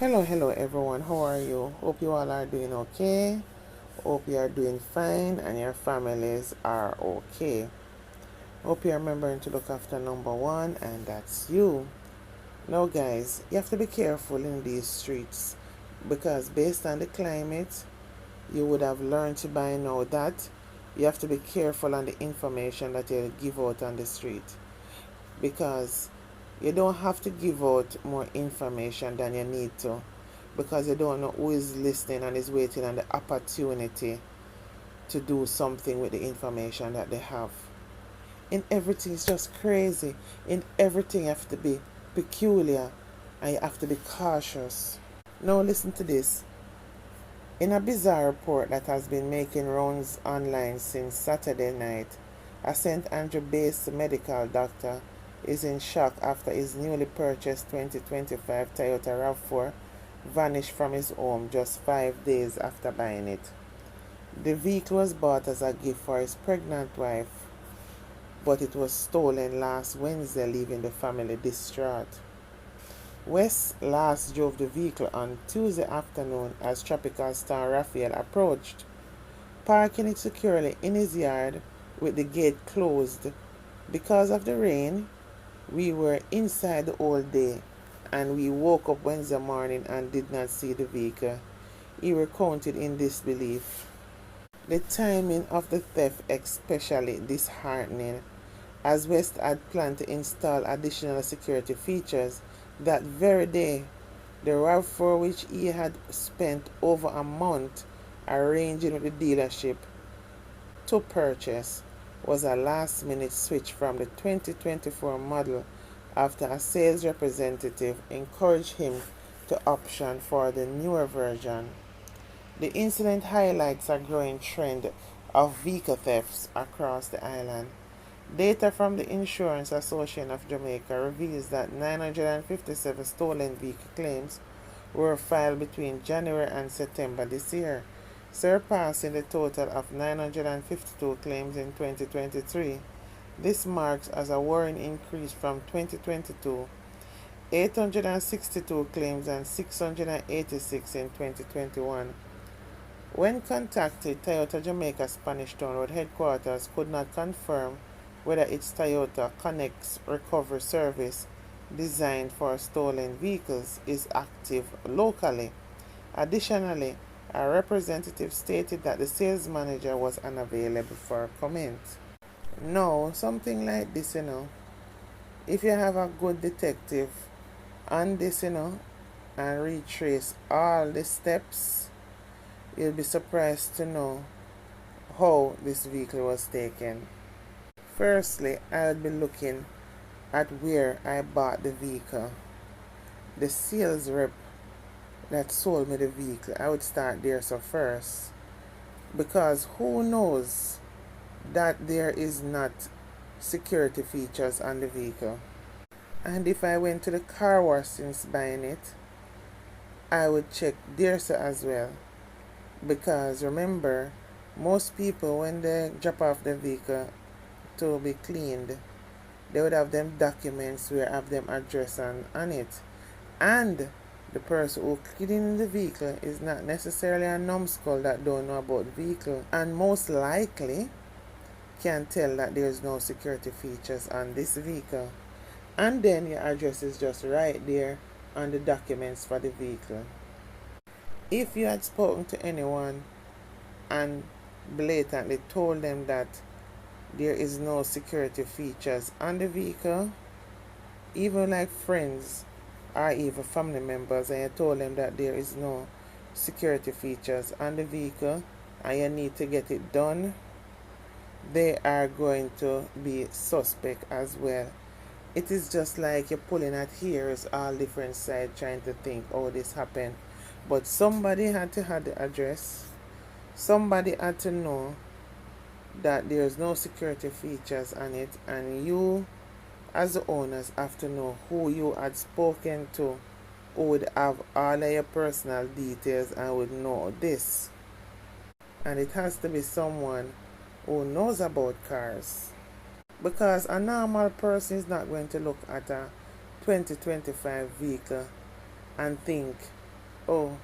Hello everyone. How are you? Hope you all are doing okay. Hope you are doing fine and your families are okay. Hope you're remembering to look after number one, and that's you. Now, guys, you have to be careful in these streets because based on the climate, you would have learned to by now that you have to be careful on the information that you give out on the street because you don't have to give out more information than you need to because you don't know who is listening and is waiting on the opportunity to do something with the information that they have. In everything, it's just crazy. In everything, you have to be peculiar and you have to be cautious. Now, listen to this. In a bizarre report that has been making rounds online since Saturday night, a St. Andrew based medical doctor is in shock after his newly purchased 2025 Toyota RAV-4 vanished from his home just 5 days after buying it. The vehicle was bought as a gift for his pregnant wife, but it was stolen last Wednesday, leaving the family distraught. West last drove the vehicle on Tuesday afternoon as tropical storm Raphael approached, parking it securely in his yard with the gate closed. Because of the rain, we were inside all day and we woke up Wednesday morning and did not see the vehicle. He recounted in disbelief. The timing of the theft especially disheartening, as West had planned to install additional security features that very day. The RAV-4, which he had spent over a month arranging with the dealership to purchase, was a last-minute switch from the 2024 model after a sales representative encouraged him to option for the newer version. The incident highlights a growing trend of vehicle thefts across the island. Data from the Insurance Association of Jamaica reveals that 957 stolen vehicle claims were filed between January and September this year, surpassing the total of 952 claims in 2023. This marks as a worrying increase from 2022, 862 claims and 686 in 2021. When contacted, Toyota Jamaica Spanish Town Road headquarters could not confirm whether its Toyota Connects recovery service, designed for stolen vehicles, is active locally. Additionally, a representative stated that the sales manager was unavailable for comment. Now, something like this, if you have a good detective on this, and retrace all the steps, you'll be surprised to know how this vehicle was taken. Firstly, I'll be looking at where I bought the vehicle. The sales rep that sold me the vehicle, I would start there first. Because who knows that there is not security features on the vehicle. And if I went to the car wash since buying it, I would check there as well. Because remember, most people when they drop off the vehicle to be cleaned, they would have them documents where have them address on it. And the person who cleaning the vehicle is not necessarily a numbskull that don't know about the vehicle, and most likely can tell that there's no security features on this vehicle. And then your address is just right there on the documents for the vehicle. If you had spoken to anyone and blatantly told them that there is no security features on the vehicle, even like friends or even family members, and you told them that there is no security features on the vehicle and you need to get it done, they are going to be suspect as well. It is just like you're pulling at ears all different sides trying to think, oh, this happened. But somebody had to have the address. Somebody had to know that there's no security features on it, and you as the owners have to know who you had spoken to, who would have all of your personal details and would know this. And it has to be someone who knows about cars. Because a normal person is not going to look at a 2025 vehicle and think oh,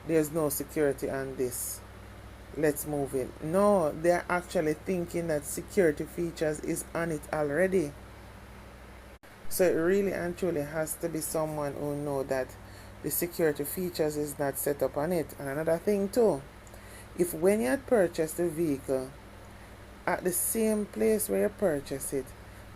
there's no security on this, let's move it. No, they're actually thinking that security features is on it already. So it really and truly has to be someone who know that the security features is not set up on it. And another thing too, if when you had purchased the vehicle at the same place where you purchased it,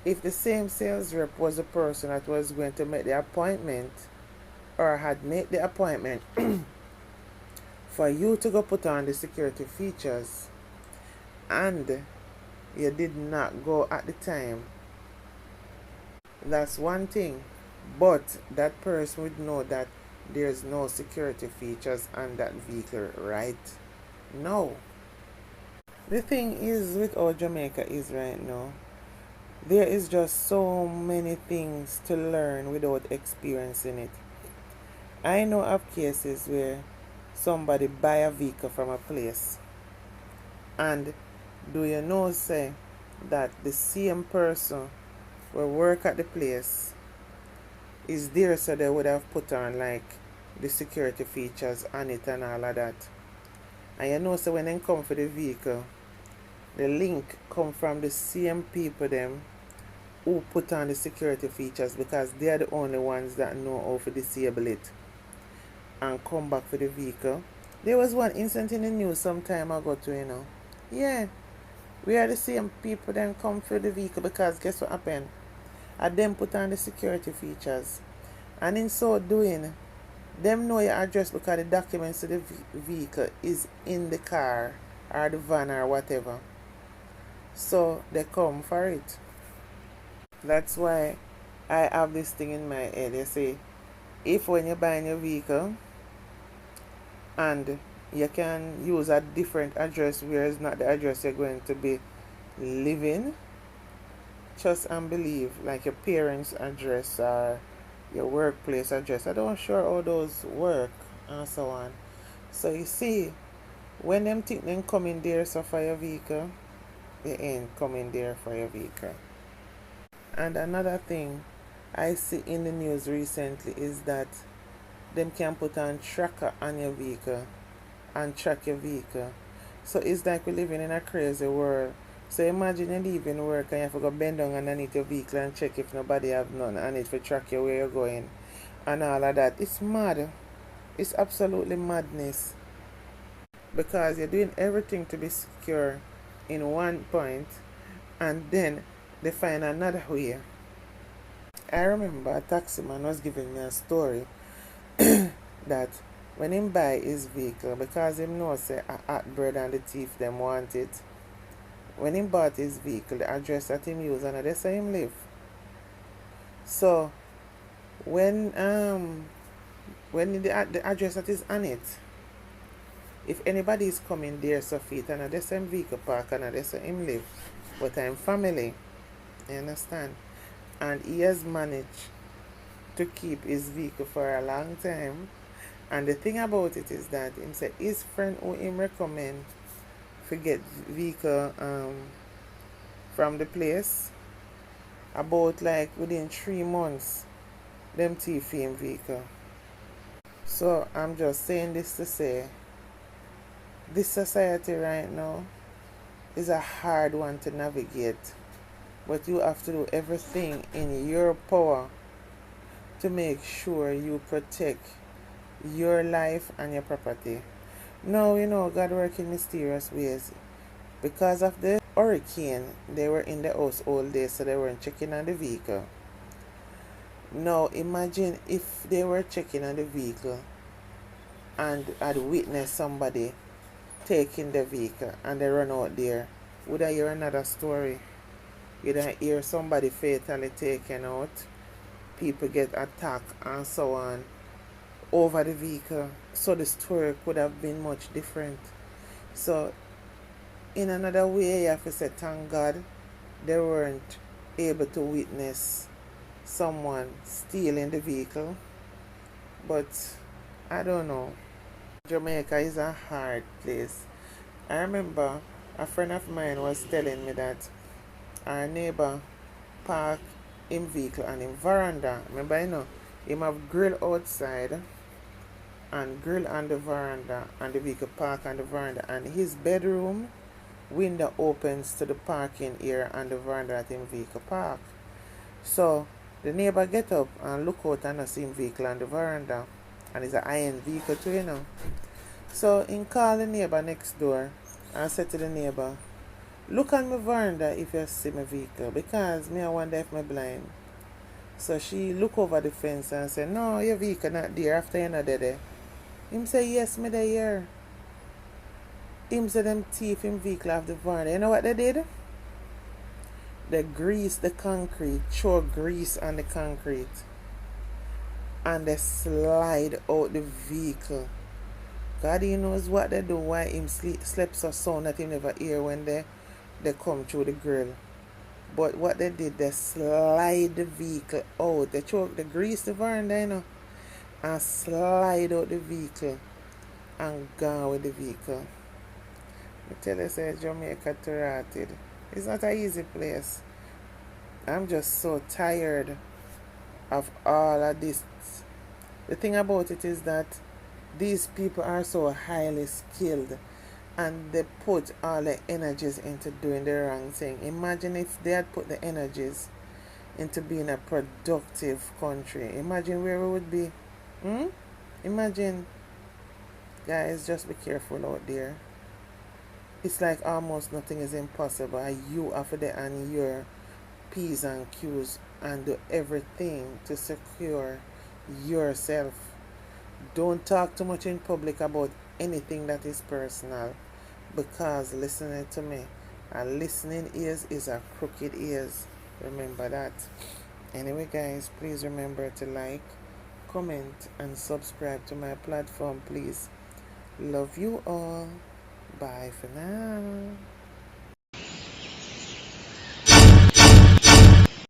if the same sales rep was the person that was going to make the appointment or had made the appointment for you to go put on the security features and you did not go at the time, that's one thing, but that person would know that there's no security features on that vehicle, right? No. The thing is with how Jamaica is right now, there is just so many things to learn without experiencing it. I know of cases where somebody buy a vehicle from a place, and do you know say that the same person will work at the place is there, so they would have put on like the security features on it and all of that. And you know, so when they come for the vehicle, the link come from the same people them who put on the security features, because they are the only ones that know how to disable it and come back for the vehicle. There was one incident in the news some time ago too, you know. Yeah, we are the same people then come for the vehicle, because guess what happened? And them put on the security features, and in so doing, them know your address because the documents of the vehicle is in the car or the van or whatever. So they come for it. That's why I have this thing in my head. They say, if when you're buying your vehicle and you can use a different address where it's not the address you're going to be living, trust and believe, like your parents' address or your workplace address. I don't sure how those work and so on. So you see, when them think them coming there so for your vehicle, they ain't coming there for your vehicle. And another thing I see in the news recently is that them can put on tracker on your vehicle and track your vehicle. So it's like we're living in a crazy world. So imagine you leaving work and you have to go bend down underneath your vehicle and check if nobody have none on it to track you where you're going and all of that. It's mad. It's absolutely madness. Because you're doing everything to be secure in one point, and then they find another way. I remember a taxi man was giving me a story that when him buy his vehicle, because him know say a hot bread and the thief them want it, when him bought his vehicle, the address that him use and that's where him live. So when the address that is on it, if anybody is coming there so feet and that's him vehicle park and that's where him live, but I'm family, you understand? And he has managed to keep his vehicle for a long time. And the thing about it is that him say his friend who him recommend to get vehicle from the place, about like within 3 months them thief him vehicle. So I'm just saying this to say, this society right now is a hard one to navigate, but you have to do everything in your power to make sure you protect your life and your property. Now, you know, God works in mysterious ways. Because of the hurricane, they were in the house all day, so they weren't checking on the vehicle. Now, imagine if they were checking on the vehicle and had witnessed somebody taking the vehicle and they run out there. Would I hear another story? Would I hear somebody fatally taken out, people get attacked and so on over the vehicle? So the story could have been much different. So in another way, you have to say thank God they weren't able to witness someone stealing the vehicle. But I don't know. Jamaica is a hard place. I remember a friend of mine was telling me that our neighbor parked him vehicle on him veranda. Remember, you know, him have grill outside and grill on the veranda, and the vehicle park on the veranda, and his bedroom window opens to the parking area on the veranda at him vehicle park. So the neighbor get up and look out and see him vehicle on the veranda, and it's a high-end vehicle too, you know. So he call the neighbor next door and said to the neighbor, look on my veranda if you see my vehicle, because me I wonder if me blind. So she look over the fence and say, no, your vehicle not there after you're not there. Him say, yes, me there. Him say them thief him vehicle off the veranda. You know what they did? They grease the concrete, throw grease on the concrete, and they slide out the vehicle. God he knows what they do, why him slept so sound that he never hear when they come through the grill. But what they did, they slide the vehicle out. They grease the veranda, you know, and slide out the vehicle and gone with the vehicle. I tell you, say Jamaica Torrated. It's not an easy place. I'm just so tired of all of this. The thing about it is that these people are so highly skilled, and they put all their energies into doing the wrong thing. Imagine if they had put the energies into being a productive country. Imagine where we would be. Imagine. Guys, just be careful out there. It's like almost nothing is impossible. You have to on your P's and Q's and do everything to secure yourself. Don't talk too much in public about anything that is personal, because listening to me, a listening ears is a crooked ears. Remember that. Anyway, guys, please remember to like, comment, and subscribe to my platform, please. Love you all. Bye for now.